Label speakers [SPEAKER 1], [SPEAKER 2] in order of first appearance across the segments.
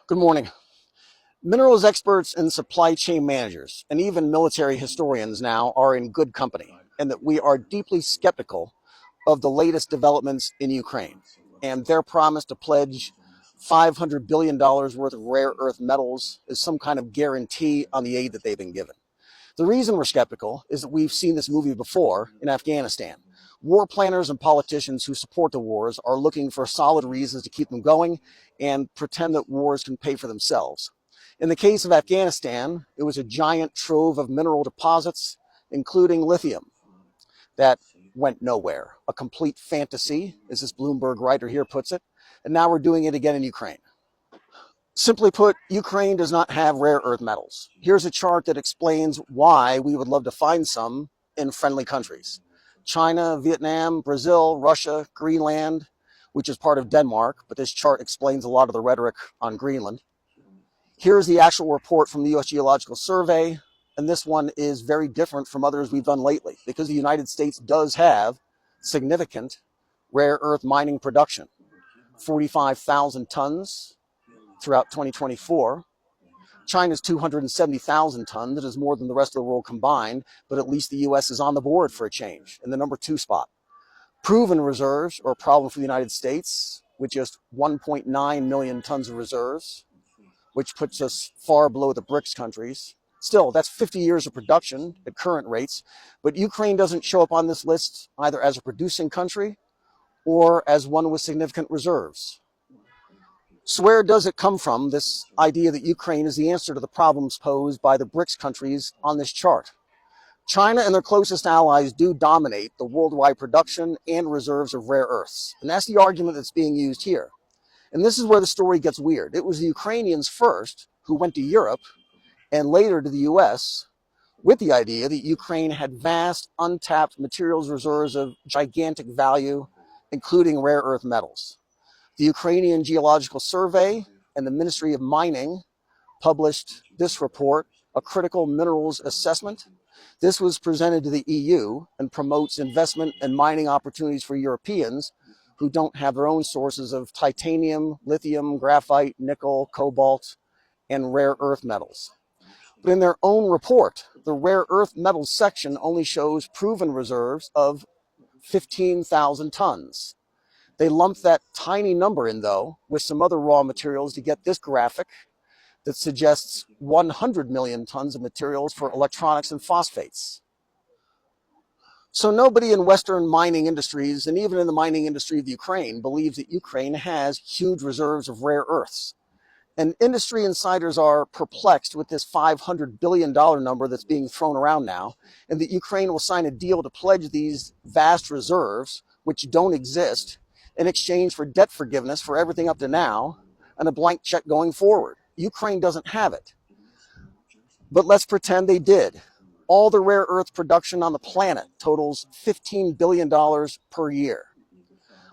[SPEAKER 1] Good morning. Minerals experts and supply chain managers, and even military historians now, are in good company, and that we are deeply skeptical of the latest developments in Ukraine and their promise to pledge $500 billion worth of rare earth metals as some kind of guarantee on the aid that they've been given. The reason we're skeptical is that we've seen this movie before in Afghanistan. War planners and politicians who support the wars are looking for solid reasons to keep them going and pretend that wars can pay for themselves. In the case of Afghanistan, it was a giant trove of mineral deposits, including lithium, that went nowhere. A complete fantasy, as this Bloomberg writer here puts it. And now we're doing it again in Ukraine. Simply put, Ukraine does not have rare earth metals. Here's a chart that explains why we would love to find some in friendly countries. China, Vietnam, Brazil, Russia, Greenland, which is part of Denmark, but this chart explains a lot of the rhetoric on Greenland. Here's the actual report from the U.S. Geological Survey, and this one is very different from others we've done lately because the United States does have significant rare earth mining production, 45,000 tons throughout 2024. China's 270,000 tons. That is more than the rest of the world combined, but at least the U.S. is on the board for a change in the number 2 spot. Proven reserves are a problem for the United States with just 1.9 million tons of reserves, which puts us far below the BRICS countries. Still, that's 50 years of production at current rates, but Ukraine doesn't show up on this list either as a producing country or as one with significant reserves. So where does it come from, this idea that Ukraine is the answer to the problems posed by the BRICS countries on this chart? China and their closest allies do dominate the worldwide production and reserves of rare earths. And that's the argument that's being used here. And this is where the story gets weird. It was the Ukrainians first who went to Europe and later to the US with the idea that Ukraine had vast untapped materials reserves of gigantic value, including rare earth metals. The Ukrainian Geological Survey and the Ministry of Mining published this report, a critical minerals assessment. This was presented to the EU and promotes investment and mining opportunities for Europeans who don't have their own sources of titanium, lithium, graphite, nickel, cobalt, and rare earth metals. But in their own report, the rare earth metals section only shows proven reserves of 15,000 tons. They lumped that tiny number in, though, with some other raw materials to get this graphic that suggests 100 million tons of materials for electronics and phosphates. So nobody in Western mining industries, and even in the mining industry of Ukraine, believes that Ukraine has huge reserves of rare earths. And industry insiders are perplexed with this $500 billion number that's being thrown around now, and that Ukraine will sign a deal to pledge these vast reserves, which don't exist, in exchange for debt forgiveness for everything up to now and a blank check going forward. Ukraine doesn't have it. But let's pretend they did. All the rare earth production on the planet totals $15 billion per year.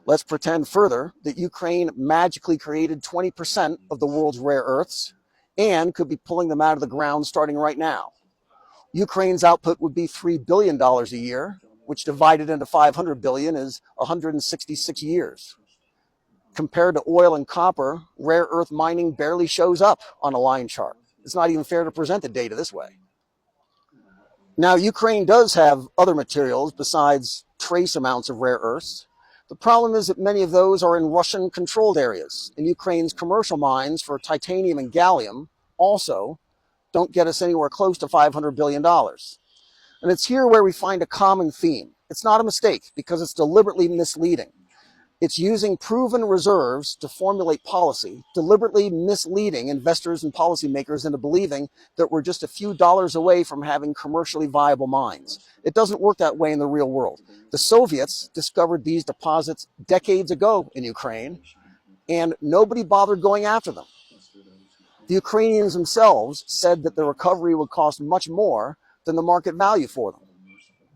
[SPEAKER 1] Let's pretend further that Ukraine magically created 20% of the world's rare earths and could be pulling them out of the ground starting right now. Ukraine's output would be $3 billion a year, which divided into 500 billion is 166 years. Compared to oil and copper, rare earth mining barely shows up on a line chart. It's not even fair to present the data this way. Now, Ukraine does have other materials besides trace amounts of rare earths. The problem is that many of those are in Russian-controlled areas, and Ukraine's commercial mines for titanium and gallium also don't get us anywhere close to $500 billion. And it's here where we find a common theme. It's not a mistake because it's deliberately misleading. It's using proven reserves to formulate policy, deliberately misleading investors and policymakers into believing that we're just a few dollars away from having commercially viable mines. It doesn't work that way in the real world. The Soviets discovered these deposits decades ago in Ukraine, and nobody bothered going after them. The Ukrainians themselves said that the recovery would cost much more than the market value for them.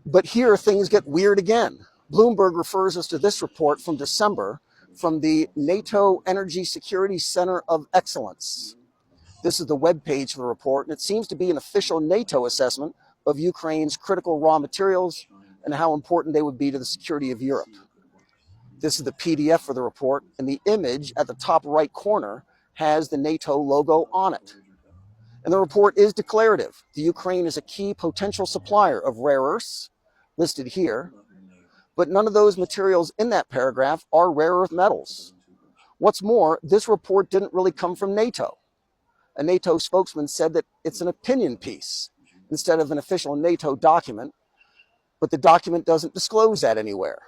[SPEAKER 1] But here things get weird again. Bloomberg refers us to this report from December from the NATO Energy Security Center of Excellence. This is the webpage for the report, and it seems to be an official NATO assessment of Ukraine's critical raw materials and how important they would be to the security of Europe. This is the PDF for the report, and the image at the top right corner has the NATO logo on it. And the report is declarative. The Ukraine is a key potential supplier of rare earths, listed here, but none of those materials in that paragraph are rare earth metals. What's more, this report didn't really come from NATO. A NATO spokesman said that it's an opinion piece instead of an official NATO document, but the document doesn't disclose that anywhere.